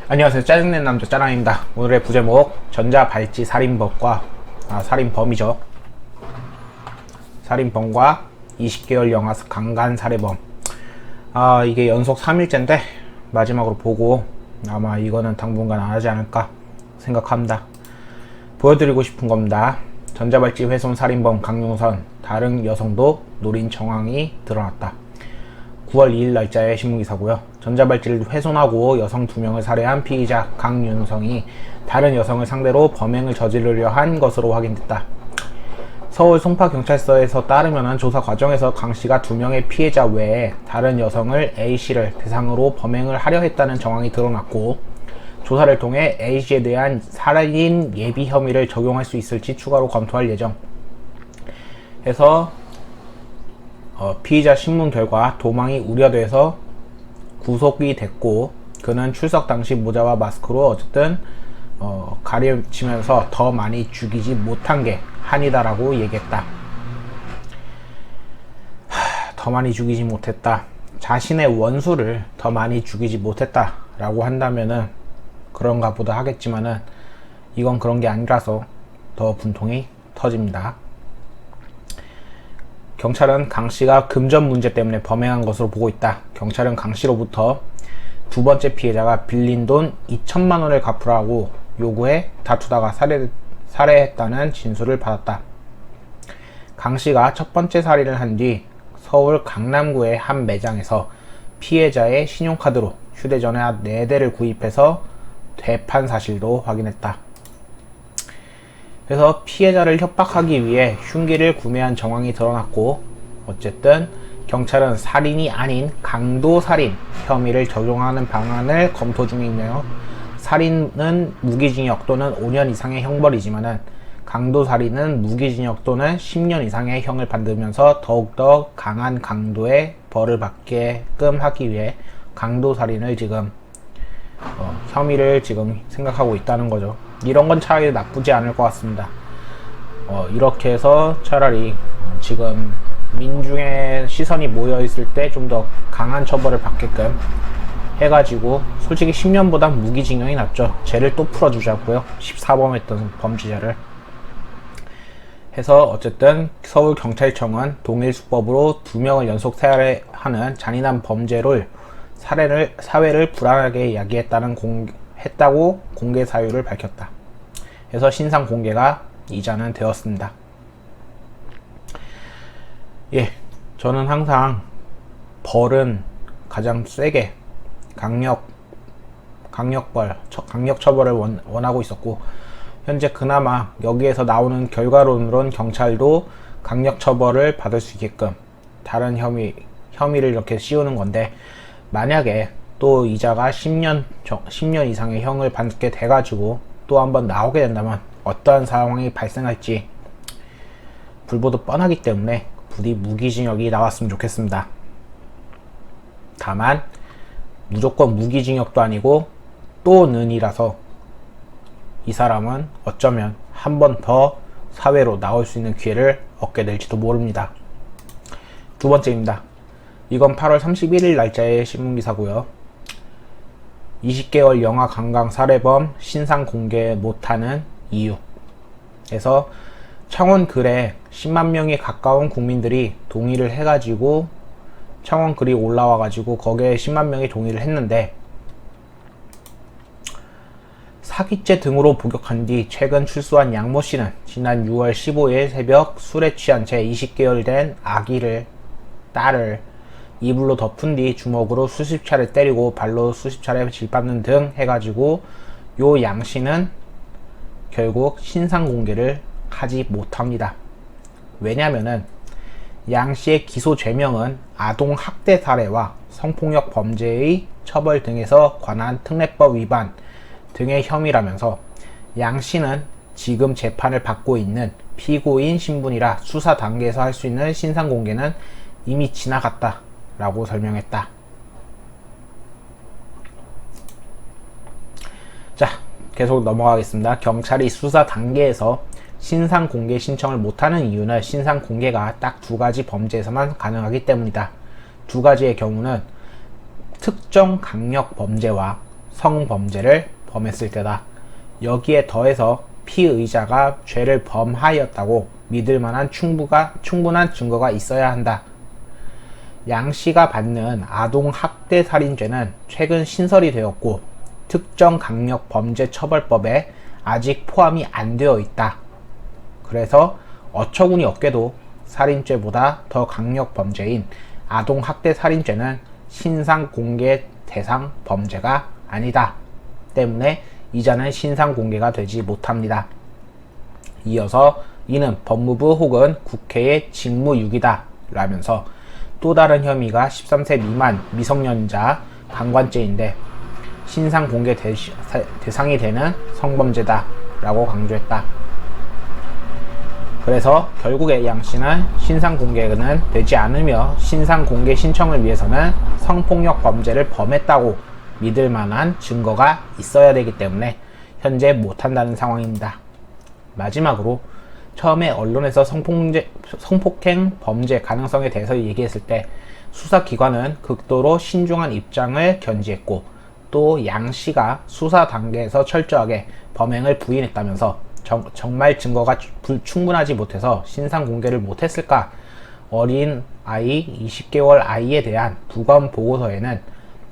안녕하세요. 짜증낸 남자 짜랑입니다. 오늘의 부제목 전자발찌 살인범과 살인범이죠. 살인범과 20개월 영아 강간 살해범. 이게 연속 3일째인데 마지막으로 보고 아마 이거는 당분간 안 하지 않을까 생각합니다. 보여드리고 싶은 겁니다. 전자발찌 훼손 살인범 강용선, 다른 여성도 노린 정황이 드러났다. 9월 2일 날짜의 신문기사고요. 전자발찌를 훼손하고 여성 2명을 살해한 피의자 강윤성이 다른 여성을 상대로 범행을 저지르려 한 것으로 확인됐다. 서울 송파경찰서에서 따르면 조사 과정에서 강씨가 2명의 피해자 외에 다른 여성을 A씨를 대상으로 범행을 하려 했다는 정황이 드러났고, 조사를 통해 A씨에 대한 살인 예비 혐의를 적용할 수 있을지 추가로 검토할 예정. 해서 피의자 신문 결과 도망이 우려돼서 구속이 됐고, 그는 출석 당시 모자와 마스크로 어쨌든 가려치면서 더 많이 죽이지 못한 게 한이다라고 얘기했다. 더 많이 죽이지 못했다. 자신의 원수를 더 많이 죽이지 못했다라고 한다면은 그런가 보다 하겠지만은 이건 그런 게 아니라서 더 분통이 터집니다. 경찰은 강씨가 금전 문제 때문에 범행한 것으로 보고 있다. 경찰은 강씨로부터 두 번째 피해자가 빌린 돈 2천만 원을 갚으라고 요구해 다투다가 살해했다는 진술을 받았다. 강씨가 첫 번째 살인을 한 뒤 서울 강남구의 한 매장에서 피해자의 신용카드로 휴대전화 4대를 구입해서 되판 사실도 확인했다. 그래서 피해자를 협박하기 위해 흉기를 구매한 정황이 드러났고, 어쨌든 경찰은 살인이 아닌 강도살인 혐의를 적용하는 방안을 검토 중이며, 살인은 무기징역 또는 5년 이상의 형벌이지만 강도살인은 무기징역 또는 10년 이상의 형을 받으면서 더욱더 강한 강도의 벌을 받게끔 하기 위해 강도살인을 지금 혐의를 지금 생각하고 있다는 거죠. 이런 건 차라리 나쁘지 않을 것 같습니다. 이렇게 해서 차라리 지금 민중의 시선이 모여 있을 때 좀 더 강한 처벌을 받게끔 해가지고, 솔직히 10년보단 무기징역이 낫죠. 죄를 또 풀어주자고요. 14범했던 범죄자를 해서, 어쨌든 서울경찰청은 동일 수법으로 2명을 연속 살해하는 잔인한 범죄를 사회를 불안하게 했다고 공개 사유를 밝혔다. 그래서 신상 공개가 이전은 되었습니다. 저는 항상 벌은 가장 세게 강력 처벌을 원하고 있었고, 현재 그나마 여기에서 나오는 결과론으론 경찰도 강력 처벌을 받을 수 있게끔 다른 혐의를 이렇게 씌우는 건데, 만약에 또 이자가 10년 이상의 형을 받게 돼가지고 또 한번 나오게 된다면 어떠한 상황이 발생할지 불보듯 뻔하기 때문에 부디 무기징역이 나왔으면 좋겠습니다. 다만 무조건 무기징역도 아니고 또는이라서 이 사람은 어쩌면 한 번 더 사회로 나올 수 있는 기회를 얻게 될지도 모릅니다. 두 번째입니다. 이건 8월 31일 날짜의 신문기사고요. 20개월 영아 강간 살해범 신상 공개 못하는 이유. 그래서 청원 글에 10만 명이 가까운 국민들이 동의를 해가지고 청원 글이 올라와가지고 거기에 10만 명이 동의를 했는데, 사기죄 등으로 복역한 뒤 최근 출소한 양모 씨는 지난 6월 15일 새벽 술에 취한 채 20개월 된 딸을 이불로 덮은 뒤 주먹으로 수십 차례 때리고 발로 수십 차례 질밟는 등 해가지고 요 양 씨는 결국 신상 공개를 하지 못합니다. 왜냐면은 양 씨의 기소 죄명은 아동 학대 살해와 성폭력 범죄의 처벌 등에서 관한 특례법 위반 등의 혐의라면서, 양 씨는 지금 재판을 받고 있는 피고인 신분이라 수사 단계에서 할 수 있는 신상 공개는 이미 지나갔다 라고 설명했다. 자, 계속 넘어가겠습니다. 경찰이 수사 단계에서 신상 공개 신청을 못하는 이유는 신상 공개가 딱 2가지 범죄에서만 가능하기 때문이다. 2가지의 경우는 특정 강력 범죄와 성범죄를 범했을 때다. 여기에 더해서 피의자가 죄를 범하였다고 믿을 만한 충분한 증거가 있어야 한다. 양 씨가 받는 아동학대살인죄는 최근 신설이 되었고 특정강력범죄처벌법에 아직 포함이 안 되어 있다. 그래서 어처구니 없게도 살인죄보다 더 강력 범죄인 아동학대살인죄는 신상공개 대상 범죄가 아니다. 때문에 이자는 신상공개가 되지 못합니다. 이어서 이는 법무부 혹은 국회의 직무유기다 라면서 또 다른 혐의가 13세 미만 미성년자 강간죄인데 신상공개 대상이 되는 성범죄다 라고 강조했다. 그래서 결국에 양 씨는 신상공개는 되지 않으며 신상공개 신청을 위해서는 성폭력 범죄를 범했다고 믿을 만한 증거가 있어야 되기 때문에 현재 못한다는 상황입니다. 마지막으로 처음에 언론에서 성폭행 범죄 가능성에 대해서 얘기했을 때 수사기관은 극도로 신중한 입장을 견지했고 또 양 씨가 수사 단계에서 철저하게 범행을 부인했다면서 정말 증거가 충분하지 못해서 신상 공개를 못했을까? 어린 아이 20개월 아이에 대한 부검 보고서에는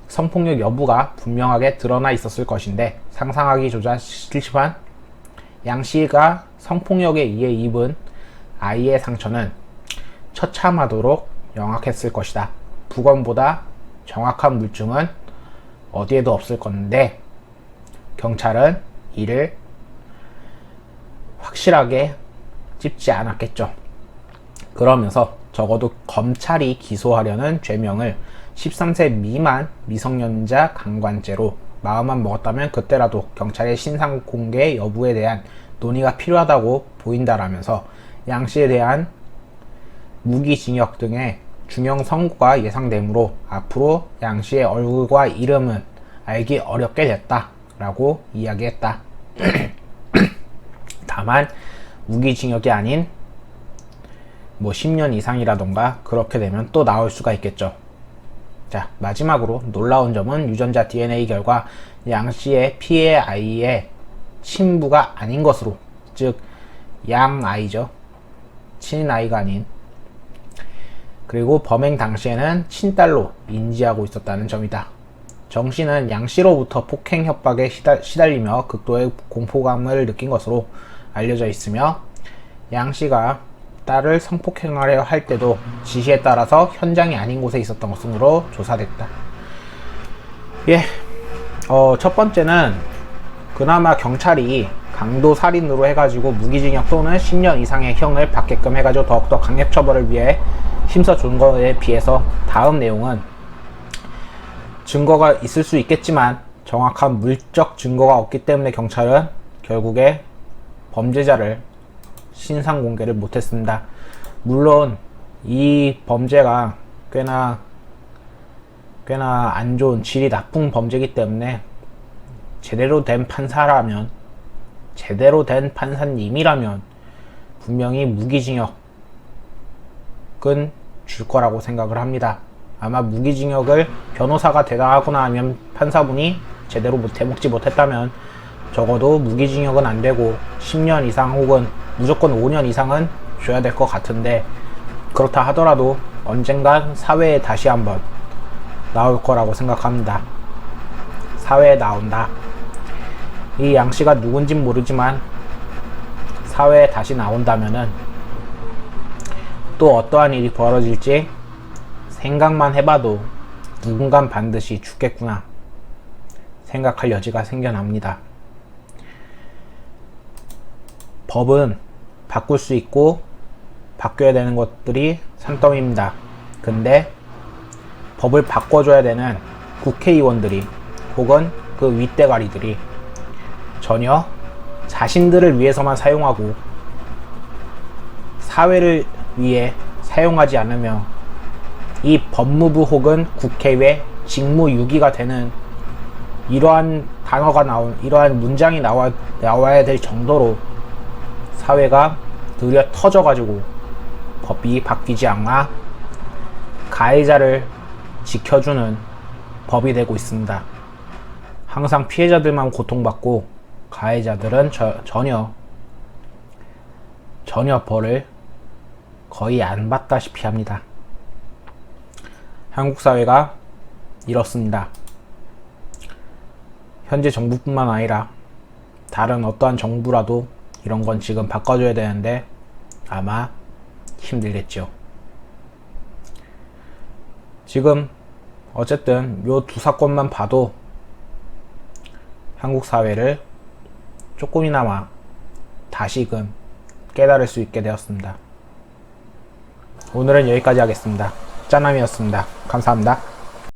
성폭력 여부가 분명하게 드러나 있었을 것인데 상상하기조차 싫지만 양 씨가 성폭력에 의해 입은 아이의 상처는 처참하도록 영악했을 것이다. 부검보다 정확한 물증은 어디에도 없을 건데 경찰은 이를 확실하게 찝지 않았겠죠. 그러면서 적어도 검찰이 기소하려는 죄명을 13세 미만 미성년자 강간죄로 마음만 먹었다면 그때라도 경찰의 신상 공개 여부에 대한 논의가 필요하다고 보인다라면서 양 씨에 대한 무기징역 등의 중형 선고가 예상되므로 앞으로 양 씨의 얼굴과 이름은 알기 어렵게 됐다 라고 이야기했다. 다만 무기징역이 아닌 10년 이상이라던가 그렇게 되면 또 나올 수가 있겠죠. 자, 마지막으로 놀라운 점은 유전자 DNA 결과 양 씨의 피해 아이의 친부가 아닌 것으로, 즉 양 아이죠. 친인 아이가 아닌. 그리고 범행 당시에는 친딸로 인지하고 있었다는 점이다. 정 씨는 양 씨로부터 폭행 협박에 시달리며 극도의 공포감을 느낀 것으로 알려져 있으며 양 씨가 딸을 성폭행하려 할 때도 지시에 따라서 현장이 아닌 곳에 있었던 것으로 조사됐다. 예, 첫 번째는 그나마 경찰이 강도 살인으로 해가지고 무기징역 또는 10년 이상의 형을 받게끔 해가지고 더욱더 강력 처벌을 위해 힘써준 거에 비해서 다음 내용은 증거가 있을 수 있겠지만 정확한 물적 증거가 없기 때문에 경찰은 결국에 범죄자를 신상 공개를 못했습니다. 물론 이 범죄가 꽤나 안 좋은 질이 나쁜 범죄이기 때문에 제대로 된 판사라면, 제대로 된 판사님이라면 분명히 무기징역은 줄 거라고 생각을 합니다. 아마 무기징역을 변호사가 대답하거나 하면 판사분이 제대로 해먹지 못했다면 적어도 무기징역은 안 되고 10년 이상 혹은 무조건 5년 이상은 줘야 될 것 같은데, 그렇다 하더라도 언젠간 사회에 다시 한번 나올 거라고 생각합니다. 사회에 나온다. 이 양 씨가 누군진 모르지만 사회에 다시 나온다면은 또 어떠한 일이 벌어질지 생각만 해봐도 누군간 반드시 죽겠구나 생각할 여지가 생겨납니다. 법은 바꿀 수 있고 바뀌어야 되는 것들이 산더미입니다. 근데 법을 바꿔줘야 되는 국회의원들이 혹은 그 윗대가리들이 전혀 자신들을 위해서만 사용하고 사회를 위해 사용하지 않으며 이 법무부 혹은 국회의 직무유기가 되는 이러한 단어가 이러한 문장이 나와야 될 정도로 사회가 느려 터져가지고 법이 바뀌지 않아 가해자를 지켜주는 법이 되고 있습니다. 항상 피해자들만 고통받고 가해자들은 전혀 벌을 거의 안 받다시피 합니다. 한국 사회가 이렇습니다. 현재 정부뿐만 아니라 다른 어떠한 정부라도 이런 건 지금 바꿔줘야 되는데 아마 힘들겠죠. 지금 어쨌든 요 두 사건만 봐도 한국 사회를 조금이나마 다시금 깨달을 수 있게 되었습니다. 오늘은 여기까지 하겠습니다. 짜남이었습니다. 감사합니다.